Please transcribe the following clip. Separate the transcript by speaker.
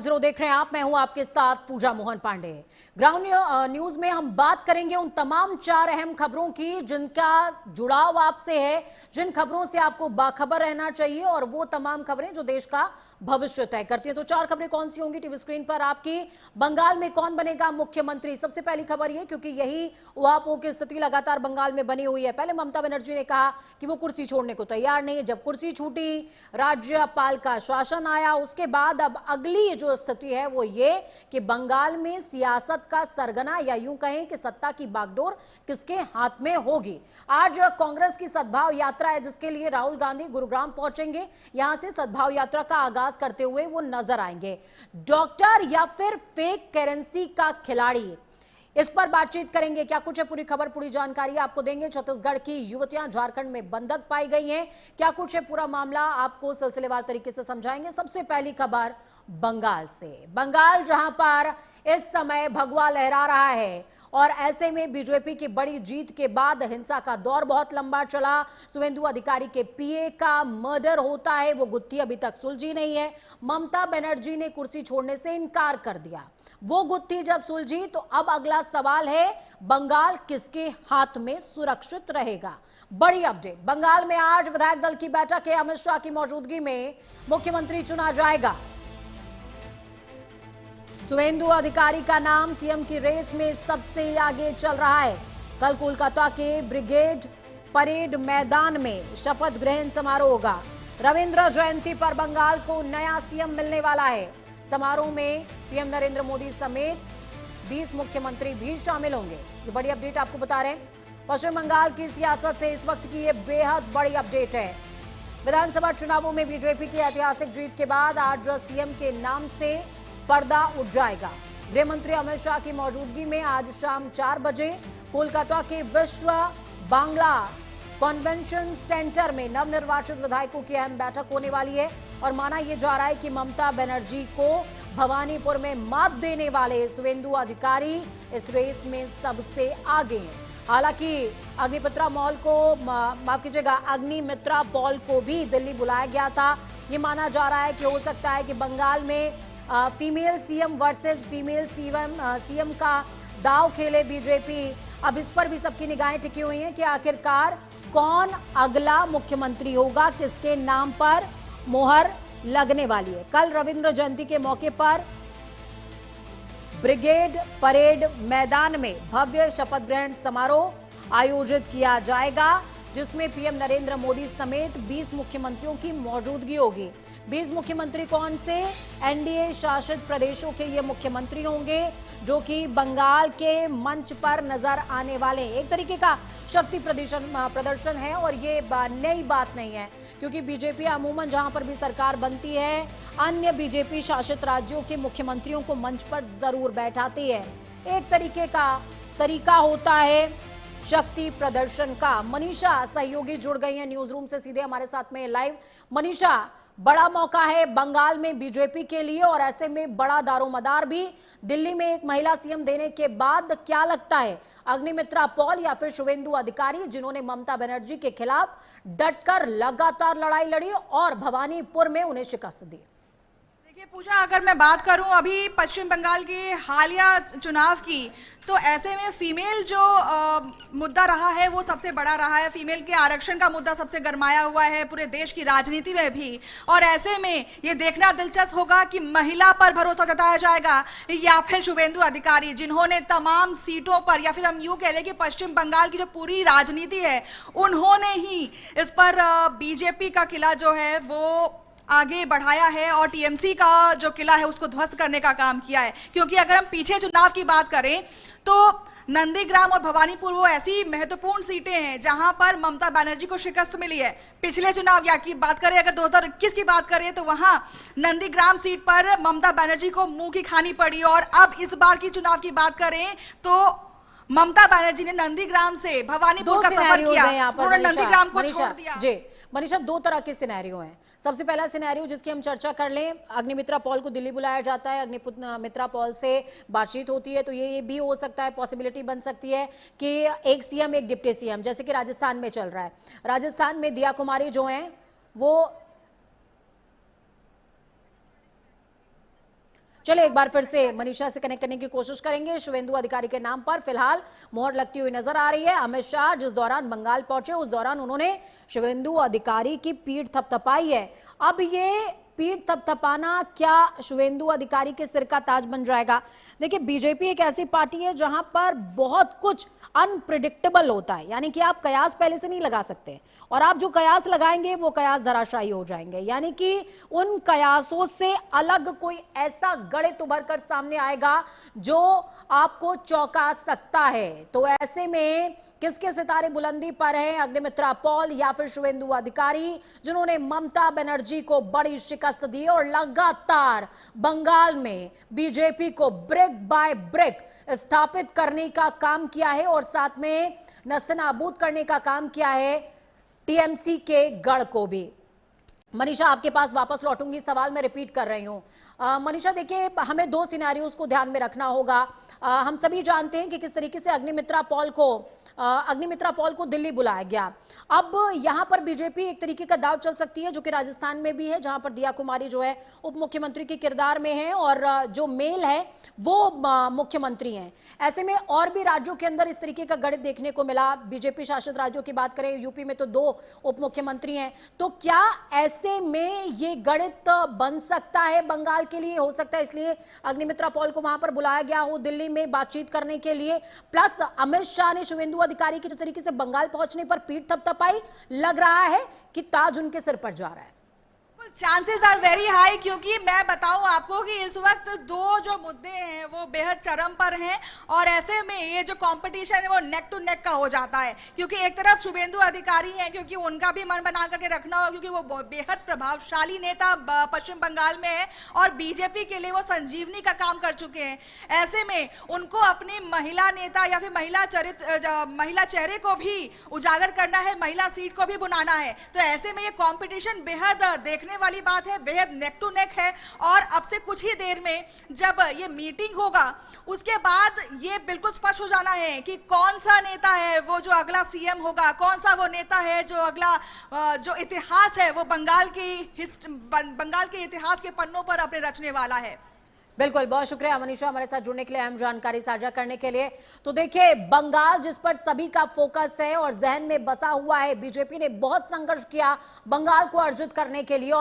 Speaker 1: Ground zero देख रहे हैं आप। मैं हूं आपके साथ पूजा मोहन पांडे। ग्राउंड न्यूज में हम बात करेंगे उन तमाम 4 अहम खबरों की जिनका जुड़ाव आपसे है, जिन खबरों से आपको बाखबर रहना चाहिए और वो तमाम खबरें जो देश का भविष्य तय करती है। तो 4 खबरें कौन सी होंगी टीवी स्क्रीन पर आपकी। बंगाल में कौन बनेगा मुख्यमंत्री, सबसे पहली खबर ये, क्योंकि यही उहापोह की स्थिति लगातार बंगाल में बनी हुई है। पहले ममता बनर्जी ने कहा कि वो कुर्सी छोड़ने को तैयार नहीं है। जब कुर्सी छूटी, राज्यपाल का शासन आया, उसके बाद अब अगली जो स्थिति है वो ये कि बंगाल में सियासत का सरगना या यूं कहें कि सत्ता की बागडोर किसके हाथ में होगी। आज कांग्रेस की सद्भाव यात्रा है जिसके लिए राहुल गांधी गुरुग्राम पहुंचेंगे। यहां से सद्भाव यात्रा का आगाज करते हुए वो नजर आएंगे। डॉक्टर या फिर फेक करेंसी का खिलाड़ी, इस पर बातचीत करेंगे। क्या कुछ है पूरी खबर, पूरी जानकारी आपको देंगे। छत्तीसगढ़ की युवतियां झारखंड में बंधक पाई गई हैं, क्या कुछ है पूरा मामला आपको सिलसिलेवार तरीके से समझाएंगे। सबसे पहली खबर बंगाल से। बंगाल जहां पर इस समय भगवा लहरा रहा है और ऐसे में बीजेपी की बड़ी जीत के बाद हिंसा का दौर बहुत लंबा चला। शुवेंदु अधिकारी के पीए का मर्डर होता है, वो गुत्थी अभी तक सुलझी नहीं है। ममता बनर्जी ने कुर्सी छोड़ने से इनकार कर दिया। वो गुत्थी जब सुलझी तो अब अगला सवाल है बंगाल किसके हाथ में सुरक्षित रहेगा। बड़ी अपडेट, बंगाल में आज विधायक दल की बैठक है। अमित शाह की मौजूदगी में मुख्यमंत्री चुना जाएगा। शुवेंदु अधिकारी का नाम सीएम की रेस में सबसे आगे चल रहा है। कल कोलकाता के ब्रिगेड परेड मैदान में शपथ ग्रहण समारोह होगा। रविंद्र जयंती पर बंगाल को नया सीएम मिलने वाला है। समारोह में पीएम नरेंद्र मोदी समेत 20 मुख्यमंत्री भी शामिल होंगे। ये बड़ी अपडेट आपको बता रहे हैं। पश्चिम बंगाल की सियासत से इस वक्त की ये बेहद बड़ी अपडेट है। विधानसभा चुनावों में बीजेपी की ऐतिहासिक जीत के बाद आज सीएम के नाम से पर्दा उठ जाएगा। गृह मंत्री अमित शाह की मौजूदगी में आज शाम 4 बजे कोलकाता के विश्व बांग्ला कन्वेंशन सेंटर में नवनिर्वाचित विधायकों की अहम बैठक होने वाली है और माना यह जा रहा है कि ममता बनर्जी को भवानीपुर में मात देने वाले शुवेंदु अधिकारी इस रेस में सबसे आगे हैं। हालांकि अग्निमित्रा मॉल को माफ कीजिएगा अग्निमित्रा पॉल को भी दिल्ली बुलाया गया था। ये माना जा रहा है कि हो सकता है कि बंगाल में female CM versus female CM का दांव खेले बीजेपी। अब इस पर भी सबकी निगाहें टिकी हुई हैं कि आखिरकार कौन अगला मुख्यमंत्री होगा, किसके नाम पर मोहर लगने वाली है। कल रविंद्र जयंती के मौके पर ब्रिगेड परेड मैदान में भव्य शपथ ग्रहण समारोह आयोजित किया जाएगा जिसमें पीएम नरेंद्र मोदी समेत 20 मुख्यमंत्रियों की मौजूदगी होगी। 20 मुख्यमंत्री कौन से? एनडीए शासित प्रदेशों के ये मुख्यमंत्री होंगे जो कि बंगाल के मंच पर नजर आने वाले हैं। एक तरीके का शक्ति प्रदर्शन है और ये नई बात नहीं है क्योंकि बीजेपी अमूमन जहां पर भी सरकार बनती है अन्य बीजेपी शासित राज्यों के मुख्यमंत्रियों को मंच पर जरूर बैठाती है। एक तरीके का तरीका होता है शक्ति प्रदर्शन का। मनीषा सहयोगी जुड़ गई हैं न्यूज रूम से सीधे हमारे साथ में लाइव। मनीषा, बड़ा मौका है बंगाल में बीजेपी के लिए और ऐसे में बड़ा दारोमदार भी दिल्ली में एक महिला सीएम देने के बाद क्या लगता है अग्निमित्रा पॉल या फिर शुवेंदु अधिकारी जिन्होंने ममता बनर्जी के खिलाफ डटकर लगातार लड़ाई लड़ी और भवानीपुर में उन्हें शिकस्त दी।
Speaker 2: देखिए पूजा, अगर मैं बात करूं अभी पश्चिम बंगाल के हालिया चुनाव की तो ऐसे में फीमेल जो मुद्दा रहा है वो सबसे बड़ा रहा है। फीमेल के आरक्षण का मुद्दा सबसे गरमाया हुआ है पूरे देश की राजनीति में भी। और ऐसे में ये देखना दिलचस्प होगा कि महिला पर भरोसा जताया जाएगा या फिर शुवेंदु अधिकारी जिन्होंने तमाम सीटों पर, या फिर हम यूं कह लें कि पश्चिम बंगाल की जो पूरी राजनीति है उन्होंने ही इस पर बीजेपी का किला जो है वो आगे बढ़ाया है और टीएमसी का जो किला है उसको ध्वस्त करने का काम किया है। क्योंकि अगर हम पीछे चुनाव की बात करें तो नंदीग्राम और भवानीपुर वो ऐसी महत्वपूर्ण सीटें हैं जहां पर ममता बनर्जी को शिकस्त मिली है। पिछले चुनाव या की बात करें, अगर 2021 की बात करें तो वहां नंदीग्राम सीट पर ममता बनर्जी को मुंह की खानी पड़ी। और अब इस बार की चुनाव की बात करें तो ममता बनर्जी ने नंदीग्राम से भवानीपुर का सफर किया, उन्होंने नंदीग्राम को छोड़ दिया।
Speaker 1: जी मनीषा, 2 तरह के सिनेरियो हैं। सबसे पहला सिनेरियो जिसकी हम चर्चा कर लें, अग्निमित्रा पॉल को दिल्ली बुलाया जाता है, अग्निमित्रा पॉल से बातचीत होती है तो ये भी हो सकता है, पॉसिबिलिटी बन सकती है कि एक सीएम एक डिप्टी सीएम, जैसे कि राजस्थान में चल रहा है। राजस्थान में दिया कुमारी जो हैं वो चलिए एक बार फिर से मनीषा से कनेक्ट करने की कोशिश करेंगे। शुभेंदु अधिकारी के नाम पर फिलहाल मोहर लगती हुई नजर आ रही है। अमित शाह जिस दौरान बंगाल पहुंचे उस दौरान उन्होंने शुभेंदु अधिकारी की पीठ थपथपाई है। अब ये पीठ थपथपाना क्या शुभेंदु अधिकारी के सिर का ताज बन जाएगा? देखिए, बीजेपी एक ऐसी पार्टी है जहां पर बहुत कुछ अनप्रिडिक्टेबल होता है, यानी कि आप कयास पहले से नहीं लगा सकते और आप जो कयास लगाएंगे वो कयास धराशायी हो जाएंगे, यानी कि उन कयासों से अलग कोई ऐसा गणित उभर कर सामने आएगा जो आपको चौंका सकता है। तो ऐसे में किसके सितारे बुलंदी पर हैं, अग्निमित्रा पॉल या फिर शुभेंदु अधिकारी, जिन्होंने ममता बनर्जी को बड़ी शिकस्त दी और लगातार बंगाल में बीजेपी को ब्रिक बाय ब्रिक स्थापित करने का काम किया है और साथ में नस्तनाबूद करने का काम किया है टीएमसी के गढ़ को भी। मनीषा, आपके पास वापस लौटूंगी, सवाल मैं रिपीट कर रही हूं। मनीषा, देखिए, हमें दो सिनेरियोज को ध्यान में रखना होगा। हम सभी जानते हैं कि किस तरीके से अग्निमित्रा पॉल को दिल्ली बुलाया गया। अब यहां पर बीजेपी एक तरीके का दाव चल सकती है, जो कि राजस्थान में भी है, जहां पर दिया कुमारी जो है उप मुख्यमंत्री के किरदार में है और जो मेल है वो मुख्यमंत्री हैं। ऐसे में और भी राज्यों के अंदर इस तरीके का गणित देखने को मिला। बीजेपी शासित राज्यों की बात करें, यूपी में तो 2 उप मुख्यमंत्री हैं। तो क्या ऐसे में ये गणित बन सकता है बंगाल के लिए? हो सकता है इसलिए अग्निमित्रा पॉल को वहां पर बुलाया गया हो दिल्ली में बातचीत करने के लिए। प्लस अमित शाह ने शुभेंदु अधिकारी की जिस तरीके से बंगाल पहुंचने पर पीठ थपथपाई, लग रहा है कि ताज उनके सिर पर जा रहा है।
Speaker 2: चांसेस आर वेरी हाई, क्योंकि मैं बताऊं आपको कि इस वक्त 2 जो मुद्दे हैं वो बेहद चरम पर हैं और ऐसे में ये जो कंपटीशन है वो नेक टू नेक का हो जाता है। क्योंकि एक तरफ शुभेंदु अधिकारी हैं, क्योंकि उनका भी मन बना करके रखना हो, क्योंकि वो बेहद प्रभावशाली नेता पश्चिम बंगाल में है और बीजेपी के लिए वो संजीवनी का काम कर चुके हैं। ऐसे में उनको अपनी महिला नेता या फिर महिला चेहरे को भी उजागर करना है, महिला सीट को भी बुलाना है। तो ऐसे में ये कॉम्पिटिशन बेहद देखने वाली बात है, बेहद नेक टू नेक है। और अब से कुछ ही देर में जब ये मीटिंग होगा उसके बाद ये बिल्कुल स्पष्ट हो जाना है कि कौन सा नेता है वो जो अगला सीएम होगा, कौन सा वो नेता है जो अगला जो इतिहास है वो बंगाल के इतिहास के पन्नों पर अपने रचने वाला है।
Speaker 1: बिल्कुल, बहुत शुक्रिया मनीषा हमारे साथ जुड़ने के लिए, अहम जानकारी साझा करने के लिए। तो देखिए, बंगाल जिस पर सभी का फोकस है और जहन में बसा हुआ है, बीजेपी ने बहुत संघर्ष किया बंगाल को अर्जित करने के लिए और